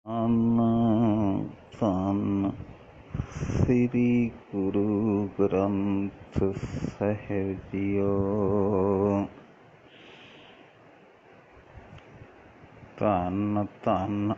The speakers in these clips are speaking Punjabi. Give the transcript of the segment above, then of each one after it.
ਧੰਨ ਧੰਨ ਸ੍ਰੀ ਗੁਰੂ ਗ੍ਰੰਥ ਸਾਹਿਬ ਜੀਓ। ਧੰਨ ਧੰਨ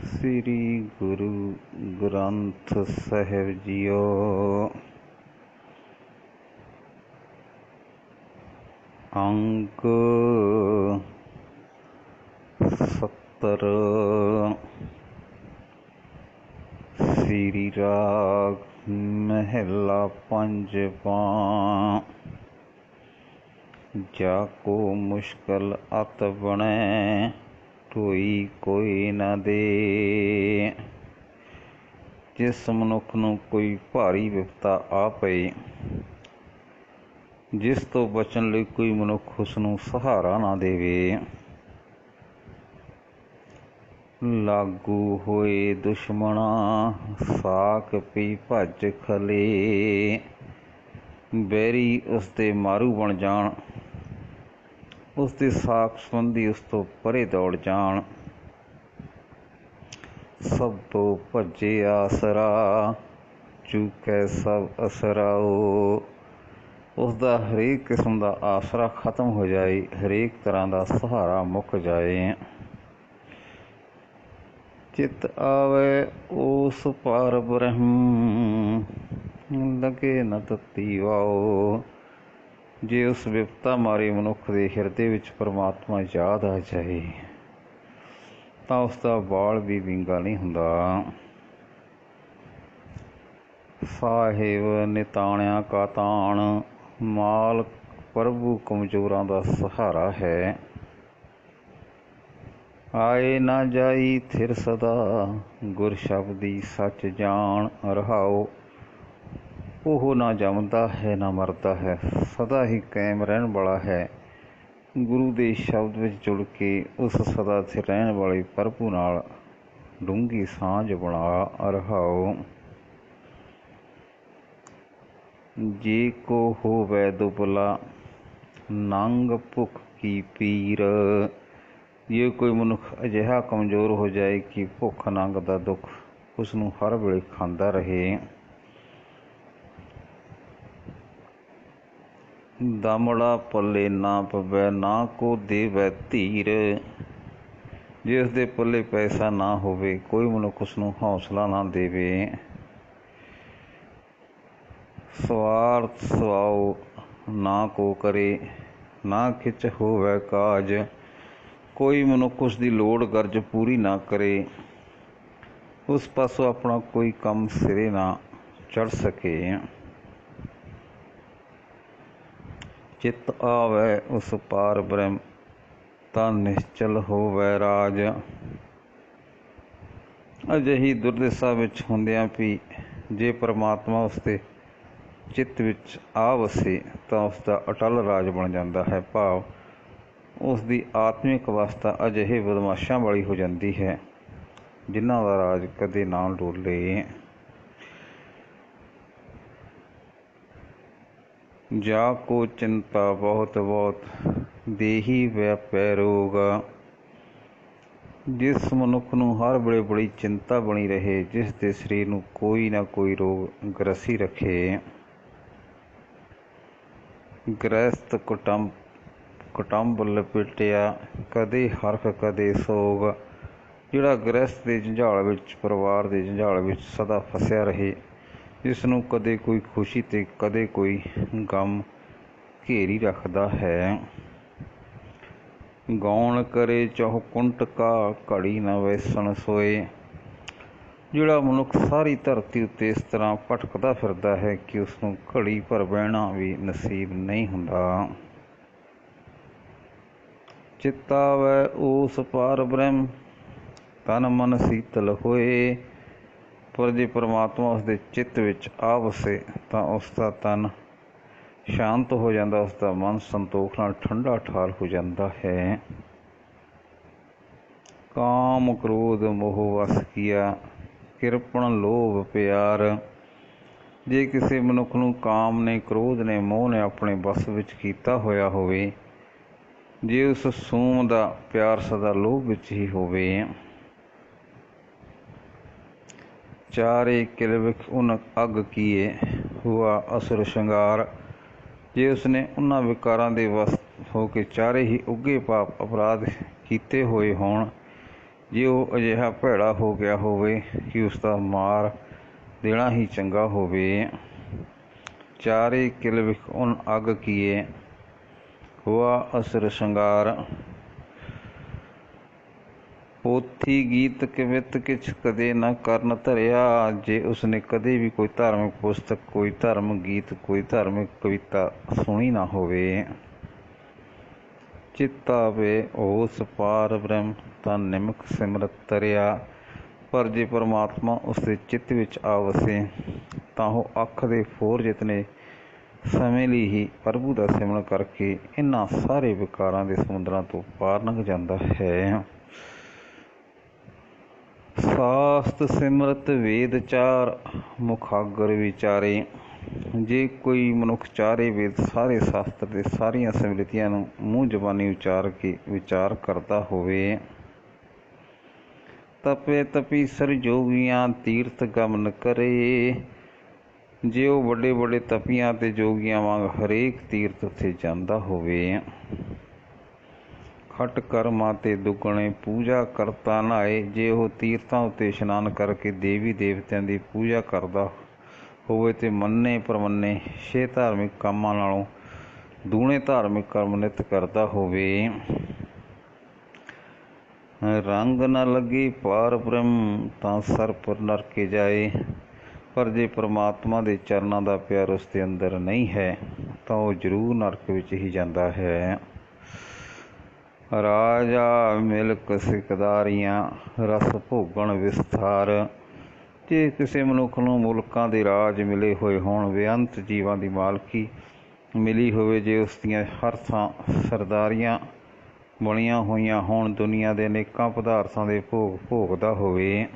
ਸ੍ਰੀ ਗੁਰੂ ਗ੍ਰੰਥ ਸਾਹਿਬ ਜੀਓ। ਅੰਕ 70 ਸ੍ਰੀ ਰਾਗ ਮਹਿਲਾ ਪੰਜਵਾਂ। ਜਾ ਕੋ ਮੁਸ਼ਕਲ ਅਤ ਬਣੈ ਢੋਈ ਕੋਈ ਨਾ ਦੇ। ਜਿਸ ਮਨੁੱਖ ਨੂੰ ਕੋਈ ਭਾਰੀ ਵਿਪਤਾ ਆ ਪਏ, ਜਿਸ ਤੋਂ ਬਚਣ ਲਈ ਕੋਈ ਮਨੁੱਖ ਉਸ ਨੂੰ ਸਹਾਰਾ ਨਾ ਦੇਵੇ, ਲਾਗੂ ਹੋਏ ਦੁਸ਼ਮਣਾ ਸਾਕ ਪੀ ਭੱਜ ਖਲੇ। ਬੈਰੀ ਉਸ ਦੇ ਮਾਰੂ ਬਣ ਜਾਣ, ਉਸ ਦੇ ਸਾਕ ਸੰਬੰਧੀ ਉਸ ਤੋਂ ਪਰੇ ਦੌੜ ਜਾਣ। ਸਭ ਤੋਂ ਭੱਜੇ ਆਸਰਾ ਚੁੱਕੈ ਸਭ ਅਸਰਾਓ। ਉਸ ਦਾ ਹਰੇਕ ਕਿਸਮ ਦਾ ਆਸਰਾ ਖਤਮ ਹੋ ਜਾਏ, ਹਰੇਕ ਤਰ੍ਹਾਂ ਦਾ ਸਹਾਰਾ ਮੁੱਕ ਜਾਏ। ਚਿਤ ਆਵੇ ਉਸ ਪਾਰ ਬ੍ਰਹਮ ਲਗੇ ਨ ਤਤੀ ਵਾਓ। ਜੇ ਉਸ ਵਿਪਤਾ ਮਾਰੇ ਮਨੁੱਖ ਦੇ ਹਿਰਦੇ ਵਿੱਚ ਪਰਮਾਤਮਾ ਯਾਦ ਆ ਜਾਏ ਤਾਂ ਉਸ ਦਾ ਬਾਲ ਵੀ ਵਿੰਗਾ ਨਹੀਂ ਹੁੰਦਾ। ਸਾਹਿਬ ਨਿਤਾਣਿਆਂ ਕਾ ਤਾਣ, ਮਾਲਕ ਪ੍ਰਭੂ ਕਮਜ਼ੋਰਾਂ ਦਾ ਸਹਾਰਾ ਹੈ। ਆਏ ਨਾ ਜਾਈ ਥਿਰ ਸਦਾ, ਗੁਰ ਸ਼ਬਦੀ ਸੱਚ ਜਾਣ ਰਹਾਓ। ਉਹ ਨਾ ਜੰਮਦਾ ਹੈ ਨਾ ਮਰਦਾ ਹੈ, ਸਦਾ ਹੀ ਕਾਇਮ ਰਹਿਣ ਵਾਲਾ ਹੈ। ਗੁਰੂ ਦੇ ਸ਼ਬਦ ਵਿੱਚ ਜੁੜ ਕੇ ਉਸ ਸਦਾ ਸਥਿਰ ਰਹਿਣ ਵਾਲੇ ਪ੍ਰਭੂ ਨਾਲ ਡੂੰਘੀ ਸਾਂਝ ਬਣਾ ਰਹਾਓ। ਜੇ ਕੋ ਹੋਵੈ ਦੁਬਲਾ ਨੰਗ ਭੁੱਖ ਕੀ ਪੀਰ। ਜੇ ਕੋਈ ਮਨੁੱਖ ਅਜਿਹਾ ਕਮਜ਼ੋਰ ਹੋ ਜਾਏ ਕਿ ਭੁੱਖ ਨੰਗ ਦਾ ਦੁੱਖ ਉਸ ਨੂੰ ਹਰ ਵੇਲੇ ਖਾਂਦਾ ਰਹੇ। ਦਮੜਾ ਪੱਲੇ ਨਾ ਪਵੈ ਨਾ ਕੋ ਦੇਵੈ ਧੀਰ। ਜੇ ਉਸ ਦੇ ਪੱਲੇ ਪੈਸਾ ਨਾ ਹੋਵੇ, ਕੋਈ ਮਨੁੱਖ ਉਸ ਨੂੰ ਹੌਸਲਾ ਨਾ ਦੇਵੇ। ਸਵਾਰਥ ਸੁਆਓ ਨਾ ਕੋ ਕਰੇ, ਨਾ ਖਿਚ ਹੋਵੈ ਕਾਜ। ਕੋਈ ਮਨੁੱਖ ਉਸ ਦੀ ਲੋੜ ਗਰਜ ਪੂਰੀ ਨਾ ਕਰੇ, ਉਸ ਪਾਸੋਂ ਆਪਣਾ ਕੋਈ ਕੰਮ ਸਿਰੇ ਨਾ ਚੜ੍ਹ ਸਕੇ। ਚਿੱਤ ਆਵੈ ਉਸ ਪਾਰ ਬ੍ਰਹਮ ਤਾਂ ਨਿਸ਼ਚਲ ਹੋਵੈ ਰਾਜ। ਅਜਿਹੀ ਦੁਰਦਸ਼ਾ ਵਿੱਚ ਹੁੰਦਿਆਂ ਵੀ ਜੇ ਪਰਮਾਤਮਾ ਉਸ ਦੇ ਚਿੱਤ ਵਿੱਚ ਆ ਵਸੇ ਤਾਂ ਉਸ ਦਾ ਅਟਲ ਰਾਜ ਬਣ ਜਾਂਦਾ ਹੈ। ਭਾਵ ਉਸ ਦੀ ਆਤਮਿਕ ਅਵਸਥਾ ਅਜਿਹੇ ਬਦਮਾਸ਼ਾਂ ਵਾਲੀ ਹੋ ਜਾਂਦੀ ਹੈ ਜਿਨ੍ਹਾਂ ਦਾ ਰਾਜ ਕਦੇ ਨਾ ਡੋਲੇ। ਜਾ ਕੋ ਚਿੰਤਾ ਬਹੁਤ ਬਹੁਤ ਦੇਹੀ ਵਿਆਪੈ ਰੋਗ। ਜਿਸ ਮਨੁੱਖ ਨੂੰ ਹਰ ਵੇਲੇ ਬੜੀ ਚਿੰਤਾ ਬਣੀ ਰਹੇ, ਜਿਸ ਦੇ ਸਰੀਰ ਨੂੰ ਕੋਈ ਨਾ ਕੋਈ ਰੋਗ ਗ੍ਰਸੀ ਰੱਖੇ। ਗ੍ਰਸਤ ਕੁਟੰਬ ਲਪੇਟਿਆ ਕਦੇ ਹਰਖ ਕਦੇ ਸੋਗ। ਜਿਹੜਾ ਗ੍ਰਸਤ ਦੇ ਜੰਝਾਲ ਵਿੱਚ, ਪਰਿਵਾਰ ਦੇ ਜੰਝਾਲ ਵਿੱਚ ਸਦਾ ਫਸਿਆ ਰਹੇ, ਜਿਸ ਨੂੰ ਕਦੇ ਕੋਈ ਖੁਸ਼ੀ ਅਤੇ ਕਦੇ ਕੋਈ ਗਮ ਘੇਰੀ ਰੱਖਦਾ ਹੈ। ਗੌਣ ਕਰੇ ਚਹੁ ਕੁੰਟਕਾ ਘੜੀ ਨਾ ਵੈਸਣ ਸੋਏ। ਜਿਹੜਾ ਮਨੁੱਖ ਸਾਰੀ ਧਰਤੀ ਉੱਤੇ ਇਸ ਤਰ੍ਹਾਂ ਭਟਕਦਾ ਫਿਰਦਾ ਹੈ ਕਿ ਉਸ ਨੂੰ ਘੜੀ ਭਰ ਬਹਿਣਾ ਵੀ ਨਸੀਬ ਨਹੀਂ ਹੁੰਦਾ। ਚਿੱਤ ਆਵੈ ਉਸ ਪਾਰ ਬ੍ਰਹਮ ਤਨ ਮਨ ਸੀਤਲ ਹੋਏ। ਪਰ ਜੇ ਪਰਮਾਤਮਾ ਉਸ ਦੇ ਚਿੱਤ ਵਿੱਚ ਆ ਵਸੇ ਤਾਂ ਉਸ ਦਾ ਤਨ ਸ਼ਾਂਤ ਹੋ ਜਾਂਦਾ, ਉਸ ਦਾ ਮਨ ਸੰਤੋਖ ਨਾਲ ਠੰਡਾ ਠਾਰ ਹੋ ਜਾਂਦਾ ਹੈ। ਕਾਮ ਕ੍ਰੋਧ ਮੋਹ ਵਸ ਕੀਆ ਕਿਰਪਣ ਲੋਭ ਪਿਆਰ। ਜੇ ਕਿਸੇ ਮਨੁੱਖ ਨੂੰ ਕਾਮ ਨੇ, ਕ੍ਰੋਧ ਨੇ, ਮੋਹ ਨੇ ਆਪਣੇ ਵੱਸ ਵਿੱਚ ਕੀਤਾ ਹੋਇਆ ਹੋਵੇ, ਜੇ ਉਸ ਸੂਮ ਦਾ ਪਿਆਰ ਸਦਾ ਲੋਭ ਵਿੱਚ ਹੀ ਹੋਵੇ, चारे किल विख उन अग कीए हुआ असुर श्रृंगार। जे उसने उन्हां विकारां दे वस हो के चारे ही ਉੱਘੇ पाप अपराध ਕੀਤੇ ਹੋਏ ਹੋਣ, ਜੇ ਉਹ ਅਜਿਹਾ ਭੈੜਾ ਹੋ ਗਿਆ ਹੋਵੇ ਕਿ ਉਸਦਾ ਮਾਰ ਦੇਣਾ ਹੀ ਚੰਗਾ ਹੋਵੇ। ਚਾਰੇ ਕਿਲ ਵਿਖ ਉਨ ਅਗ ਕੀਏ ਹੁਆ ਅਸੁਰ ਸ਼ਿੰਗਾਰ। ਪੋਥੀ ਗੀਤ ਕਵਿਤ ਕਿਛ ਕਦੇ ਨਾ ਕਰਨ ਧਰਿਆ। ਜੇ ਉਸਨੇ ਕਦੇ ਵੀ ਕੋਈ ਧਾਰਮਿਕ ਪੁਸਤਕ, ਕੋਈ ਧਰਮ ਗੀਤ, ਕੋਈ ਧਾਰਮਿਕ ਕਵਿਤਾ ਸੁਣੀ ਨਾ ਹੋਵੇ। ਚਿੱਤਾ ਵੇ ਉਸ ਪਾਰ ਬ੍ਰਹਮ ਤਾਂ ਨਿਮਕ ਸਿਮਰਤ ਤਰਿਆ। ਪਰ ਜੇ ਪਰਮਾਤਮਾ ਉਸਦੇ ਚਿੱਤ ਵਿੱਚ ਆ ਵਸੇ ਤਾਂ ਉਹ ਅੱਖ ਦੇ ਫੋਰ ਜਿਤਨੇ ਸਮੇਂ ਲਈ ਹੀ ਪ੍ਰਭੂ ਦਾ ਸਿਮਰਨ ਕਰਕੇ ਇਹਨਾਂ ਸਾਰੇ ਵਿਕਾਰਾਂ ਦੇ ਸਮੁੰਦਰਾਂ ਤੋਂ ਪਾਰ ਲੰਘ ਜਾਂਦਾ ਹੈ। ਸਾਸਤ ਸਿਮਰਤ ਵੇਦ ਚਾਰ ਮੁਖਾਗਰ ਵਿਚਾਰੇ। ਜੇ ਕੋਈ ਮਨੁੱਖ ਚਾਰੇ ਵੇਦ, ਸਾਰੇ ਸ਼ਾਸਤਰ ਦੇ ਸਾਰੀਆਂ ਸਮ੍ਰਿਤੀਆਂ ਨੂੰ ਮੂੰਹ ਜ਼ਬਾਨੀ ਉਚਾਰ ਕੇ ਵਿਚਾਰ ਕਰਦਾ ਹੋਵੇ। ਤਪੇ ਤਪੀਸਰ ਜੋਗੀਆਂ ਤੀਰਥ ਗਮਨ ਕਰੇ। ਜੇ ਉਹ ਵੱਡੇ ਵੱਡੇ ਤਪੀਆਂ ਅਤੇ ਜੋਗੀਆਂ ਵਾਂਗ ਹਰੇਕ ਤੀਰਥ ਉੱਥੇ ਜਾਂਦਾ ਹੋਵੇ। ਖਟ ਕਰਮਾਂ ਤੇ ਦੁੱਗਣੇ ਪੂਜਾ ਕਰਤਾ ਨਹਾਏ। ਜੇ ਉਹ ਤੀਰਥਾਂ ਉੱਤੇ ਇਸ਼ਨਾਨ ਕਰਕੇ ਦੇਵੀ ਦੇਵਤਿਆਂ ਦੀ ਪੂਜਾ ਕਰਦਾ ਹੋਵੇ ਤੇ ਮੰਨੇ ਪ੍ਰਮੰਨੇ 6 ਧਾਰਮਿਕ ਕੰਮਾਂ ਨਾਲੋਂ ਦੂਣੇ ਧਾਰਮਿਕ ਕਰਮ ਨਿਤ ਕਰਦਾ ਹੋਵੇ। ਰੰਗ ਨਾ ਲੱਗੇ ਪਾਰ ਬ੍ਰਹਮ ਤਾਂ ਸਰਪ ਨਰਕੇ ਜਾਏ। ਪਰ ਜੇ ਪਰਮਾਤਮਾ ਦੇ ਚਰਨਾਂ ਦਾ ਪਿਆਰ ਉਸ ਦੇ ਅੰਦਰ ਨਹੀਂ ਹੈ ਤਾਂ ਉਹ ਜ਼ਰੂਰ ਨਰਕ ਵਿੱਚ ਹੀ ਜਾਂਦਾ ਹੈ। ਰਾਜਾ ਮਿਲਕ ਸਿਕਦਾਰੀਆਂ ਰਸ ਭੋਗਣ ਵਿਸਥਾਰ। ਜੇ ਕਿਸੇ ਮਨੁੱਖ ਨੂੰ ਮੁਲਕਾਂ ਦੇ ਰਾਜ ਮਿਲੇ ਹੋਏ ਹੋਣ, ਬੇਅੰਤ ਜੀਵਾਂ ਦੀ ਮਾਲਕੀ ਮਿਲੀ ਹੋਵੇ, ਜੇ ਉਸ ਦੀਆਂ ਹਰ ਥਾਂ ਸਰਦਾਰੀਆਂ ਬਣੀਆਂ ਹੋਈਆਂ ਹੋਣ, ਦੁਨੀਆ ਦੇ ਅਨੇਕਾਂ ਪਦਾਰਥਾਂ ਦੇ ਭੋਗ ਭੋਗਦਾ ਹੋਵੇ।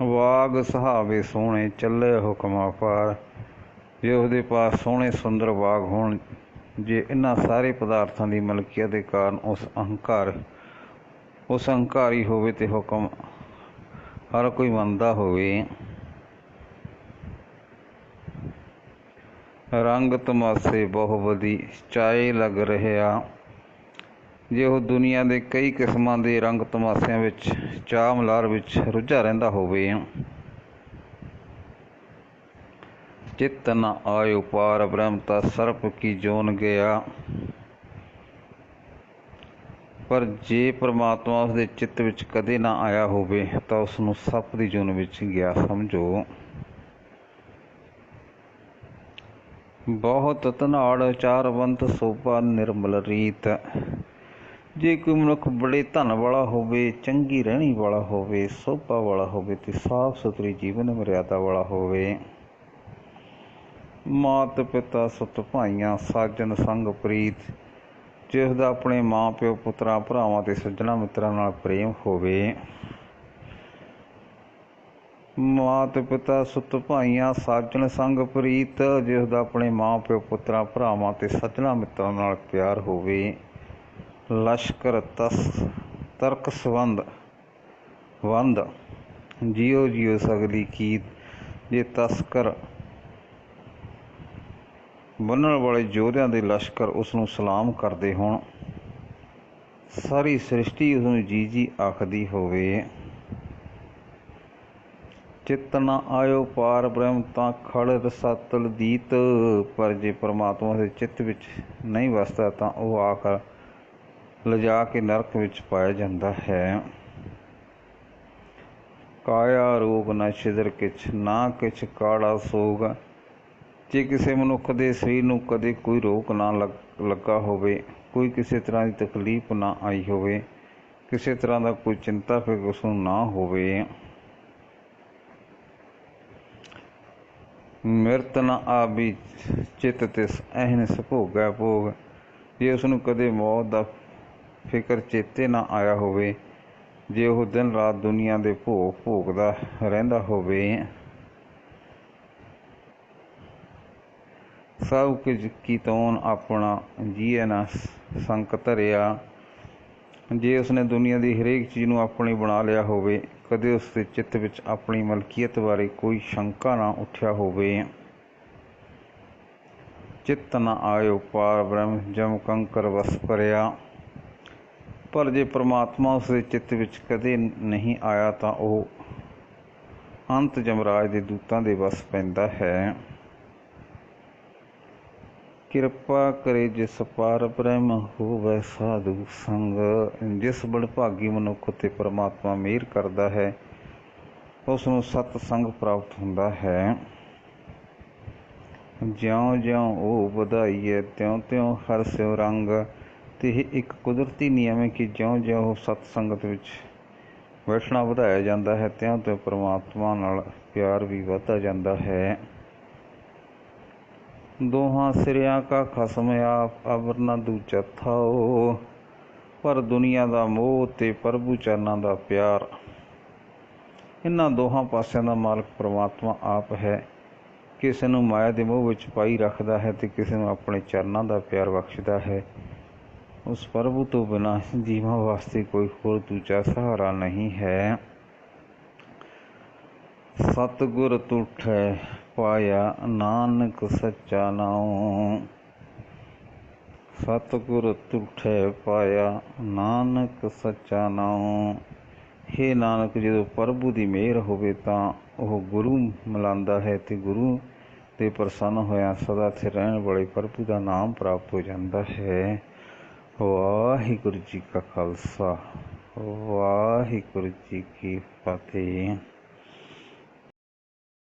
ਵਾਗ ਸੁਹਾਵੇ ਸੋਹਣੇ ਚੱਲੇ ਹੁਕਮਾਂ ਪਾਰ। ਜੇ ਉਸਦੇ ਪਾਸ ਸੋਹਣੇ ਸੁੰਦਰ ਬਾਗ ਹੋਣ, ਜੇ ਇਹਨਾਂ ਸਾਰੇ ਪਦਾਰਥਾਂ ਦੀ ਮਲਕੀਅਤ ਦੇ ਕਾਰਨ ਉਸ ਹੰਕਾਰੀ ਹੋਵੇ ਤੇ ਹੁਕਮ ਹਰ ਕੋਈ ਮੰਨਦਾ ਹੋਵੇ। ਰੰਗ ਤਮਾਸ਼ੇ ਬਹੁ ਵਧੀ ਚਾਏ ਲੱਗ ਰਿਹਾ। ਜੇ ਉਹ ਦੁਨੀਆ ਦੇ ਕਈ ਕਿਸਮਾਂ ਦੇ ਰੰਗ ਤਮਾਸ਼ਿਆਂ ਵਿੱਚ, ਚਾਅ ਮਲ੍ਹਾਰ ਵਿੱਚ ਰੁੱਝਾ ਰਹਿੰਦਾ ਹੋਵੇ। ਚਿੱਤ ਨਾ ਆਇਓ ਪਾਰ ਬ੍ਰਹਮ ਤਾਂ ਸਰਪ ਕੀ ਜੋਨ ਗਿਆ। ਪਰ ਜੇ ਪਰਮਾਤਮਾ ਉਸਦੇ ਚਿੱਤ ਵਿੱਚ ਕਦੇ ਨਾ ਆਇਆ ਹੋਵੇ ਤਾਂ ਉਸਨੂੰ ਸੱਪ ਦੀ ਜੂਨ ਵਿੱਚ ਗਿਆ ਸਮਝੋ। ਬਹੁਤ ਧਨਾੜ ਚਾਰਵੰਤ ਸੋਭਾ ਨਿਰਮਲ ਰੀਤ। ਜੇ ਕੋਈ ਮਨੁੱਖ ਬੜੇ ਧਨ ਵਾਲਾ ਹੋਵੇ, ਚੰਗੀ ਰਹਿਣੀ ਵਾਲਾ ਹੋਵੇ, ਸੋਭਾ ਵਾਲਾ ਹੋਵੇ ਤੇ ਸਾਫ ਸੁਥਰੀ ਜੀਵਨ ਮਰਿਆਦਾ ਵਾਲਾ ਹੋਵੇ। ਮਾਤ ਪਿਤਾ ਸੁਤ ਭਾਈਆਂ ਸਾਜਨ ਸੰਗ ਪ੍ਰੀਤ। ਜੇ ਉਸਦਾ ਆਪਣੇ ਮਾਂ ਪਿਓ, ਪੁੱਤਰਾਂ, ਭਰਾਵਾਂ ਤੇ ਸੱਜਣਾ ਮਿੱਤਰਾਂ ਨਾਲ ਪ੍ਰੇਮ ਹੋਵੇ। ਮਾਤ ਪਿਤਾ ਸੁਤ ਭਾਈਆਂ ਸਾਜਣ ਸੰਗ ਪ੍ਰੀਤ। ਜੇ ਉਸਦਾ ਆਪਣੇ ਮਾਂ ਪਿਓ, ਪੁੱਤਰਾਂ, ਭਰਾਵਾਂ ਤੇ ਸੱਜਣਾ ਮਿੱਤਰਾਂ ਨਾਲ ਪਿਆਰ ਹੋਵੇ। ਲਸ਼ਕਰ ਤਰਕ ਸੰਬੰਧ ਵੰਦ ਜਿਉ ਜਿਉ ਸਗਲੀ ਕੀਤ। ਜੇ ਤਸਕਰ ਬੰਨਣ ਵਾਲੇ ਯੋਧਿਆਂ ਦੇ ਲਸ਼ਕਰ ਉਸਨੂੰ ਸਲਾਮ ਕਰਦੇ ਹੋਣ, ਸਾਰੀ ਸ੍ਰਿਸ਼ਟੀ ਉਸਨੂੰ ਜੀ ਜੀ ਆਖਦੀ ਹੋਵੇ। ਚਿੱਤ ਨਾ ਆਇਓ ਪਾਰ ਬ੍ਰਹਮ ਤਾਂ ਖੜ ਰਸਾਤਲ ਦੀਤ। ਪਰ ਜੇ ਪਰਮਾਤਮਾ ਦੇ ਚਿੱਤ ਵਿੱਚ ਨਹੀਂ ਵਸਦਾ ਤਾਂ ਉਹ ਆਖਰ ਲਿਜਾ ਕੇ ਨਰਕ ਵਿੱਚ ਪਾਇਆ ਜਾਂਦਾ ਹੈ। ਕਾਇਆ ਰੋਗ ਨਾ ਛਿਦਰ ਕਿਛ, ਨਾ ਕਿਛ ਕਾੜਾ ਸੋਗ। ਜੇ ਕਿਸੇ ਮਨੁੱਖ ਦੇ ਸਰੀਰ ਨੂੰ ਕਦੇ ਕੋਈ ਰੋਗ ਨਾ ਲੱਗਾ ਹੋਵੇ, ਕੋਈ ਕਿਸੇ ਤਰ੍ਹਾਂ ਦੀ ਤਕਲੀਫ ਨਾ ਆਈ ਹੋਵੇ, ਕਿਸੇ ਤਰ੍ਹਾਂ ਦਾ ਕੋਈ ਚਿੰਤਾ ਫਿਕਰ ਉਸਨੂੰ ਨਾ ਹੋਵੇ। ਮਿਰਤ ਨਾ ਆਵੀ ਚਿੱਤ ਤਿਸ ਅਹਿਨਿਸ ਭੋਗੈ ਭੋਗ। ਜੇ ਉਸਨੂੰ ਕਦੇ ਮੌਤ ਦਾ ਫਿਕਰ ਚੇਤੇ ਨਾ ਆਇਆ ਹੋਵੇ, ਜੇ ਉਹ ਦਿਨ ਰਾਤ ਦੁਨੀਆ ਦੇ ਭੋਗ ਭੋਗਦਾ ਰਹਿੰਦਾ ਹੋਵੇ। ਸਭ ਕੁਝ ਕੀਤੋਨ ਆਪਣਾ ਜੀਏ ਨਾ ਸੰਕ ਧਰਿਆ। ਜੇ ਉਸਨੇ ਦੁਨੀਆ ਦੀ ਹਰੇਕ ਚੀਜ਼ ਨੂੰ ਆਪਣੀ ਬਣਾ ਲਿਆ ਹੋਵੇ, ਕਦੇ ਉਸ ਦੇ ਚਿੱਤ ਵਿੱਚ ਆਪਣੀ ਮਲਕੀਅਤ ਬਾਰੇ ਕੋਈ ਸ਼ੰਕਾ ਨਾ ਉੱਠਿਆ ਹੋਵੇ। ਚਿੱਤ ਨਾ ਆਇਓ ਪਾਰ ਬ੍ਰਹਮ ਜਮ ਕੰਕਰ ਵਸ ਭਰਿਆ। ਪਰ ਜੇ ਪਰਮਾਤਮਾ ਉਸਦੇ ਚਿੱਤ ਵਿੱਚ ਕਦੇ ਨਹੀਂ ਆਇਆ ਤਾਂ ਉਹ ਅੰਤ ਜਮਰਾਜ ਦੇ ਦੂਤਾਂ ਦੇ ਵਸ ਪੈਂਦਾ ਹੈ। ਕਿਰਪਾ ਕਰੇ ਜਿਸ ਪਾਰ ਬ੍ਰਹਮ ਹੋਵੈ ਸਾਧੂ ਸੰਗ। ਜਿਸ ਬੜਭਾਗੀ ਮਨੁੱਖ ਉੱਤੇ ਪਰਮਾਤਮਾ ਮਿਹਰ ਕਰਦਾ ਹੈ, ਉਸ ਨੂੰ ਸਤ ਸੰਗ ਪ੍ਰਾਪਤ ਹੁੰਦਾ ਹੈ। ਜਿਉਂ ਜਿਉਂ ਉਹ ਵਧਾਈਏ ਤਿਉਂ ਤਿਉਂ ਹਰ ਸਿਉ ਰੰਗ। ਅਤੇ ਇਹ ਇੱਕ ਕੁਦਰਤੀ ਨਿਯਮ ਹੈ ਕਿ ਜਿਉਂ ਜਿਉਂ ਉਹ ਸਤ ਸੰਗਤ ਵਿੱਚ ਬੈਠਣਾ ਵਧਾਇਆ ਜਾਂਦਾ ਹੈ, ਤਿਉਂ ਤਿਉਂ ਪਰਮਾਤਮਾ ਨਾਲ ਪਿਆਰ ਵੀ ਵੱਧਦਾ ਜਾਂਦਾ ਹੈ। ਦੋਹਾਂ ਸਿਰਿਆਂ ਕਾ ਖਸਮ ਆਪ ਅਵਰ ਨਾ ਦੂਜਾ ਥਾਓ। ਪਰ ਦੁਨੀਆ ਦਾ ਮੋਹ ਅਤੇ ਪ੍ਰਭੂ ਚਰਨਾਂ ਦਾ ਪਿਆਰ, ਇਹਨਾਂ ਦੋਹਾਂ ਪਾਸਿਆਂ ਦਾ ਮਾਲਕ ਪਰਮਾਤਮਾ ਆਪ ਹੈ। ਕਿਸੇ ਨੂੰ ਮਾਇਆ ਦੇ ਮੋਹ ਵਿੱਚ ਪਾਈ ਰੱਖਦਾ ਹੈ ਅਤੇ ਕਿਸੇ ਨੂੰ ਆਪਣੇ ਚਰਨਾਂ ਦਾ ਪਿਆਰ ਬਖਸ਼ਦਾ ਹੈ। ਉਸ ਪ੍ਰਭੂ ਤੋਂ ਬਿਨਾਂ ਜੀਵਾਂ ਵਾਸਤੇ ਕੋਈ ਹੋਰ ਦੂਜਾ ਸਹਾਰਾ ਨਹੀਂ ਹੈ। ਸਤਿਗੁਰ ਤੁਠੈ ਪਾਇਆ ਨਾਨਕ ਸੱਚਾ ਨਾਉ। ਸਤਿਗੁਰ ਤੁਠੈ ਪਾਇਆ ਨਾਨਕ ਸੱਚਾ ਨਾਉ। ਹੇ ਨਾਨਕ, ਜਦੋਂ ਪ੍ਰਭੂ ਦੀ ਮਿਹਰ ਹੋਵੇ ਤਾਂ ਉਹ ਗੁਰੂ ਮਿਲਾਉਂਦਾ ਹੈ ਅਤੇ ਗੁਰੂ ਦੇ ਪ੍ਰਸੰਨ ਹੋਇਆਂ ਸਦਾ ਸਥਿਰ ਰਹਿਣ ਵਾਲੇ ਪ੍ਰਭੂ ਦਾ ਨਾਮ ਪ੍ਰਾਪਤ ਹੋ ਜਾਂਦਾ ਹੈ। ਵਾਹਿਗੁਰੂ ਜੀ ਕਾ ਖਾਲਸਾ, ਵਾਹਿਗੁਰੂ ਜੀ ਕੀ ਫਤਿਹ।